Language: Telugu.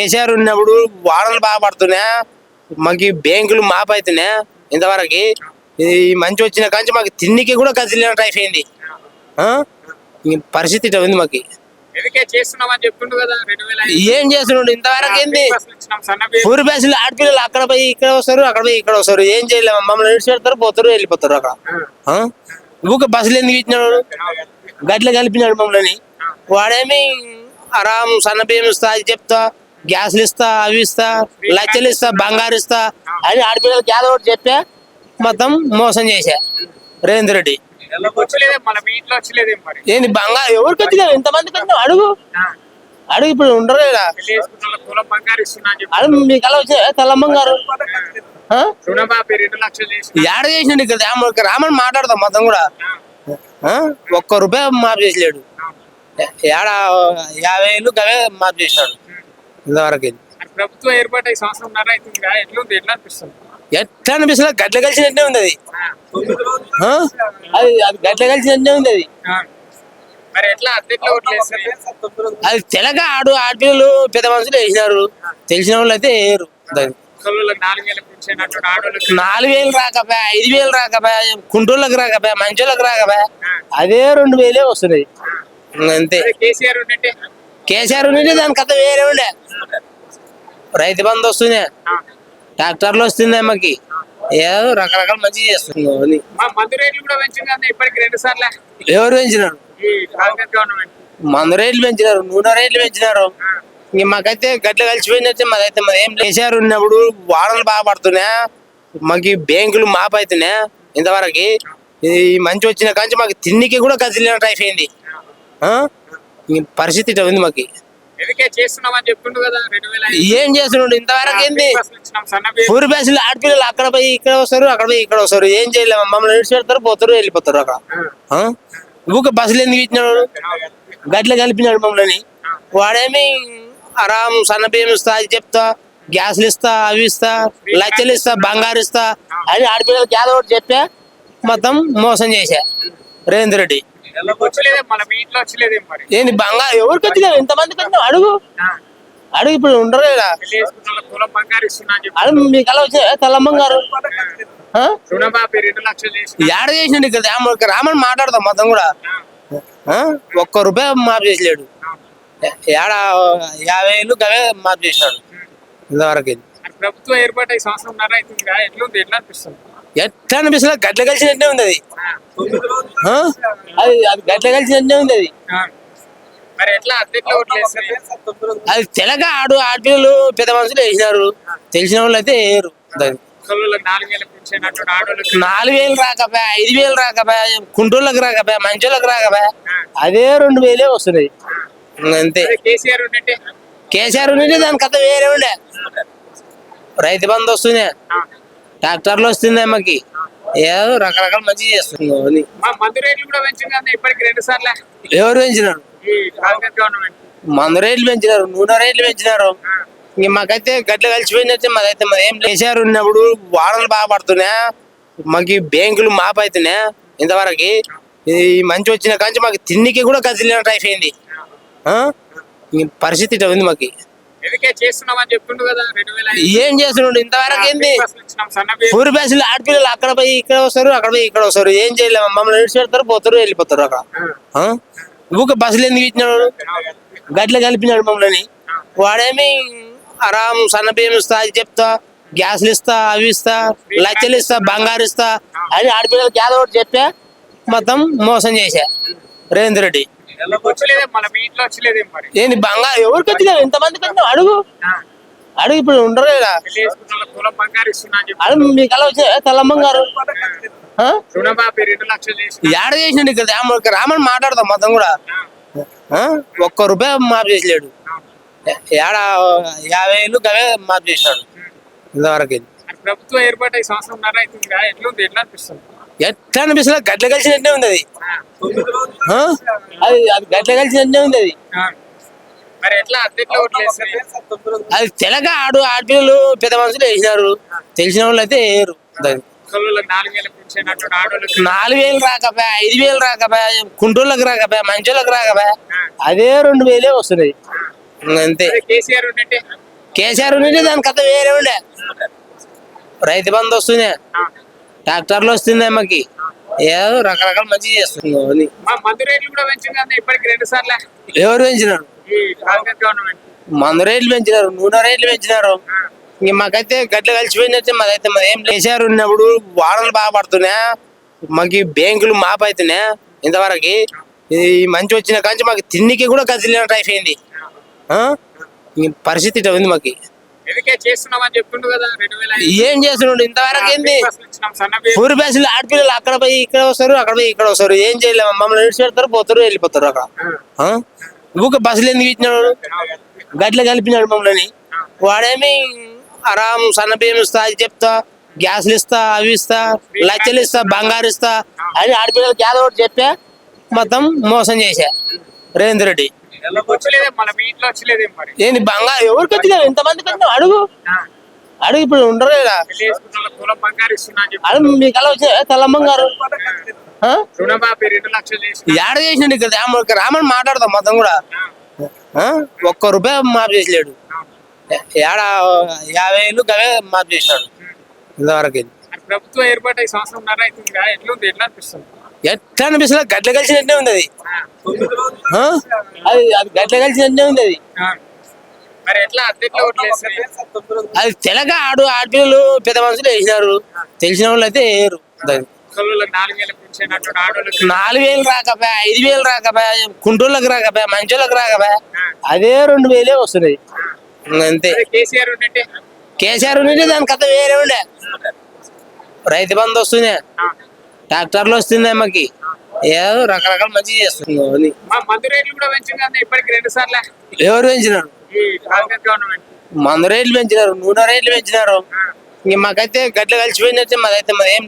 కేసీఆర్ ఉన్నప్పుడు వాడలు బాగా పడుతున్నాయి, మాకు బ్యాంకులు మాప్ అవుతున్నాయి. ఇంతవరకు ఈ మంచి వచ్చిన కాంచి మాకు తిండికి కూడా కదిలినట్టు అయిపోయింది. పరిస్థితి ఇట్లా ఉంది మాకు. ఏం చేస్తున్నాడు ఇంతవరకు? ఏంది ఊరి బస్సులు ఆడపిల్లలు అక్కడ పోయి ఇక్కడ వస్తారు, అక్కడ పోయి ఇక్కడ వస్తారు. ఏం చేయలేము, మమ్మల్ని ఇడిచి పెడతారు, పోతారు, వెళ్ళిపోతారు. అక్కడ ఊక బస్సులు ఎందుకు ఇచ్చినాడు? గట్ల కలిపినాడు మమ్మల్ని. వాడేమి ఆరాం సన్న బియ్యం ఇస్తా, అది చెప్తా, గ్యాస్లు ఇస్తా, అవి ఇస్తా, లచ్చలు ఇస్తా, బంగారు ఇస్తా అని ఆడపిల్లలకి ఏదో ఒకటి చెప్పా మొత్తం మోసం చేశా రేవంత్ రెడ్డి. ఏంది బంగారు ఎవరికి వచ్చినావు? ఇంతమందికి వచ్చినావు? అడుగు అడుగు. ఇప్పుడు ఉండరు కదా అడుగు. మీకు అలా వచ్చినా తెల్లం బంగారు ఏడ చేసినాడు? ఇక్కడ రామని మాట్లాడతాం మొత్తం కూడా. ₹1 మాఫ్ చేసలేడు. ఏడ 50,000 అవే మాఫ్ చేసినాడు ఇంతవరకు. ప్రభుత్వం ఏర్పాటు సంవత్సరం ఎట్లా అనిపిస్తుంది? గట్ల కలిసినట్టే ఉంది అది. అది గట్ల కలిసినట్టే ఉంది అది. అది తెలక ఆడపిల్లలు పెద్ద మనుషులు వేసినారు, తెలిసిన వాళ్ళు అయితే వేయరు. 4,000 రాకపోయా, 5,000 రాకపోయా, కుంటూళ్ళకి రాకపోయా, మంచోళ్ళకి రాకపోయా, అదే 2,000 వస్తున్నాయి అంతే. కేసీఆర్ నుండి దాని కథ వేరే ఉండే. రైతు బంధు వస్తుంది, ట్రాక్టర్లు వస్తున్నాయి, మాకి ఏదో రకరకాల మంచి చేస్తుంది. ఎవరు పెంచినారు? మందు రేట్లు పెంచినారు, నూనె రేట్లు పెంచినారు. ఇంక మాకైతే గట్ల కలిసిపోయినట్టే. మాకైతే ఏం కేసీఆర్ ఉన్నప్పుడు వాడలు బాగా పడుతున్నాయి, మాకు బ్యాంకులు మాప్ అవుతున్నాయి. ఇంతవరకు ఈ మంచి వచ్చిన కాంచి మాకు తిండికి కూడా కదిలినట్టు అయిపోయింది. పరిస్థితి ఇట్లా ఉంది మాకు. ఏం చేస్తున్నాడు ఇంతవరకు? ఏంది ఊరి బస్సులు ఆడపిల్లలు అక్కడ పోయి ఇక్కడ వస్తారు, అక్కడ పోయి ఇక్కడ వస్తారు. ఏం చేయలేము, మమ్మల్ని ఇడిచి పెడతారు, పోతారు, వెళ్ళిపోతారు. అక్కడ ఊక బస్సులు ఎందుకు ఇచ్చినాడు? గట్ల కలిపినాడు మమ్మల్ని. వాడేమి ఆరాం సన్న బియ్యం ఇస్తా, అది చెప్తా, గ్యాస్లు ఇస్తా, అవి ఇస్తా, లచ్చలు ఇస్తా, బంగారు ఇస్తా అని ఆడపిల్లలకి ఏదో ఒకటి చెప్పా మొత్తం మోసం చేశా రేవంత్ రెడ్డి. ఏంది బంగారు ఎవరికి వచ్చినావు? ఇంతమందికి వచ్చినావు? అడుగు అడుగు. ఇప్పుడు ఉండరు కదా అడుగు. మీకు అలా వచ్చినా తెల్లం బంగారు ఏడ చేసినాడు? ఇక్కడ రామని మాట్లాడతాం మొత్తం కూడా. ₹1 మాఫ్ చేసలేడు. ఏడ 50,000 అవే మాఫ్ చేసినాడు ఇంతవరకు. ప్రభుత్వం ఏర్పాటు సంవత్సరం ఎట్లా అనిపిస్తుంది? గట్ల కలిసినట్టే ఉంది అది. అది గట్ల కలిసినట్టే ఉంది అది. అది తెలక ఆడపిల్లలు పెద్ద మనుషులు వేసినారు, తెలిసిన వాళ్ళు అయితే వేయరు. 4,000 రాకపోయా, 5,000 రాకపోయా, కుంటూళ్ళకి రాకపోయా, మంచోళ్ళకి రాకపోయా, అదే 2,000 వస్తున్నాయి అంతే. కేసీఆర్ నుండి దాని కథ వేరే ఉండే. రైతు బంధు వస్తుంది, ట్రాక్టర్లు వస్తున్నాయి, మాకి ఏదో రకరకాల మంచి చేస్తుంది. ఎవరు పెంచినారు? మందు రేట్లు పెంచినారు, నూనె రేట్లు పెంచినారు. ఇంక మాకైతే గట్ల కలిసిపోయినట్టే. మాకైతే ఏం కేసీఆర్ ఉన్నప్పుడు వాడలు బాగా పడుతున్నాయి, మాకు బ్యాంకులు మాప్ అవుతున్నాయి. ఇంతవరకు ఈ మంచి వచ్చిన కాంచి మాకు తిండికి కూడా కదిలినట్టు అయిపోయింది. పరిస్థితి ఇట్లా ఉంది మాకు. ఏం చేస్తున్నాడు ఇంతవరకు? ఏంది ఊరి బస్సులు ఆడపిల్లలు అక్కడ పోయి ఇక్కడ వస్తారు, అక్కడ పోయి ఇక్కడ వస్తారు. ఏం చేయలేము, మమ్మల్ని ఇడిచి పెడతారు, పోతారు, వెళ్ళిపోతారు. అక్కడ ఊక బస్సులు ఎందుకు ఇచ్చినాడు? గట్ల కలిపినాడు మమ్మల్ని. వాడేమి ఆరాం సన్న బియ్యం ఇస్తా, అది చెప్తా, గ్యాస్లు ఇస్తా, అవి ఇస్తా, లచ్చలు ఇస్తా, బంగారు ఇస్తా అని ఆడపిల్లలకి ఏదో ఒకటి చెప్పా మొత్తం మోసం చేశా రేవంత్ రెడ్డి. ఏంది బంగారు ఎవరికి వచ్చినావు? ఇంతమందికి వచ్చినావు? అడుగు అడుగు. ఇప్పుడు ఉండరు కదా అడుగు. మీకు అలా వచ్చినా తెల్లం బంగారు ఏడ చేసినాడు? ఇక్కడ రామని మాట్లాడతాం మొత్తం కూడా. ₹1 మాఫ్ చేసలేడు. ఏడ 50,000 అవే మాఫ్ చేసినాడు ఇంతవరకు. ప్రభుత్వం ఏర్పాటు సంవత్సరం ఎట్లా అనిపిస్తుంది? గట్ల కలిసినట్టే ఉంది అది. అది గట్ల కలిసినట్టే ఉంది అది. అది తెలక ఆడపిల్లలు పెద్ద మనుషులు వేసినారు, తెలిసిన వాళ్ళు అయితే వేయరు. 4,000 రాకపోయా, 5,000 రాకపోయా, కుంటూళ్ళకి రాకపోయా, మంచోళ్ళకి రాకపోయా, అదే 2,000 వస్తున్నాయి అంతే. కేసీఆర్ ఉంటే దాని కథ వేరే ఉండే. రైతు బంధు వస్తుంది, ట్రాక్టర్లు వస్తుంది అమ్మకి, ఏదో రకరకాల మంచి చేస్తున్నాం అని. మా మందు రేట్లు కూడా పెంచింది కదా ఇప్పటికి 2 సార్లు ఎవరు పెంచినారు? ఈ కాంగ్రెస్ గవర్నమెంట్. మందు రేట్లు పెంచినారు, నూనె రేట్లు పెంచినారు. ఇంక మాకైతే గడ్డ కలిసిపోయినట్టే. మాదైతే మరి ఏం కేసీఆర్ ఉన్నప్పుడు వానలు బాగా పడుతున్నాయి, మాకు బ్యాంకులు మాపు అవుతున్నాయి. ఇంతవరకు ఈ మంచి వచ్చిన కాంచి మాకు తిండికి కూడా గతి లేనట్టు అయిపోయింది. ఇంక పరిస్థితి ఇట్లా ఉంది మాకు. ఎందుకే చేస్తున్నామని చెప్తుండు కదా 2005 ఏం చేస్తున్నాడు ఇంతవరకు ఏంది? బస్సులు ఇచ్చినాం, సన్న బియ్యం. పూరి బ్యాసులు ఆడపిల్లలు అక్కడ పోయి ఇక్కడ వస్తారు, అక్కడ పోయి ఇక్కడ వస్తారు. ఏం చేయలేము, మమ్మల్ని విడిచిపెడతారు, పోతారు, వెళ్ళిపోతారు. అక్కడ ఊక బస్సులు ఎందుకు ఇచ్చినాడు? గట్ల కలిపినాడు మమ్మల్ని. వాడేమి ఆరాం సన్న బియ్యం ఇస్తా, అది చెప్తా, గ్యాస్లు ఇస్తా, అవి ఇస్తా, లచ్చలు ఇస్తా, బంగారు ఇస్తా అని ఆడపిల్లలకి ఏదో ఒకటి చెప్పా మొత్తం మోసం చేశా రేవంత్ రెడ్డి. వచ్చలేదే మళ్ళీ మీ ఇంట్లో వచ్చలేదేం మరి? ఏంది బంగారు ఎవరికి వచ్చినావు? ఎంతమందికి వచ్చినావు? అడుగు అడుగు, ఇప్పుడు ఉండరు కదా. పెళ్లి చేసుకున్న వాళ్ళకి తులం బంగారు ఇస్తున్నా అని చెప్పి అడుగు, మీకు అలా వచ్చినా తెల్ల బంగారు రుణమాఫీ 2 లక్షలు చేసి ఏడ చేసినాడు? ఇక్కడ రామని మాట్లాడదాం మొత్తం కూడా. ఒక్క రూపాయి మాఫ్ చేసలేడు. ఏడ 50,000 గవే మాఫ్ చేసినాడు ఇంతవరకు. ప్రభుత్వం ఏర్పాటు 5 సంవత్సరంన్నర అవుతుంది కదా, ఎట్లుంది, ఎట్లా అనిపిస్తుంది? ఎట్లా అనిపిస్తుంది? గడ్డ కలిసినట్టే ఉంది అది. అది గడ్డ కలిసినట్టే ఉంది అది. మరి ఎట్లా అద్దెట్లో ఓట్లేస్తారు? అది తెలక ఆడపిల్లలు పెద్ద మనుషులు వేసినారు, తెలిసిన వాళ్ళు అయితే వేయరు. ముసలోళ్ళకి 4,000 పెన్షన్ అంటాడు, ఆడోళ్ళకి 4,000 రాకపోయా, 5,000 రాకపోయా, కుంటోళ్ళకి రాకపోయా, మంచోళ్ళకి రాకపోయా, అదే 2,000 వస్తున్నాయి అంతే. కేసీఆర్ ఉన్నట్టే కేసీఆర్ ఉంటే దాని కథ వేరే ఉండే. రైతు బంధు వస్తుంది, ట్రాక్టర్లు వస్తుంది అమ్మకి, ఏదో రకరకాల మంచి చేస్తున్నాం అని. మా మందు రేట్లు కూడా పెంచింది కదా ఇప్పటికి 2 సార్లు ఎవరు పెంచినారు? ఈ కాంగ్రెస్ గవర్నమెంట్. మందు రేట్లు పెంచినారు, నూనె రేట్లు పెంచినారు. ఇంక మాకైతే గడ్డ కలిసిపోయినట్టే. మాదైతే మరి ఏం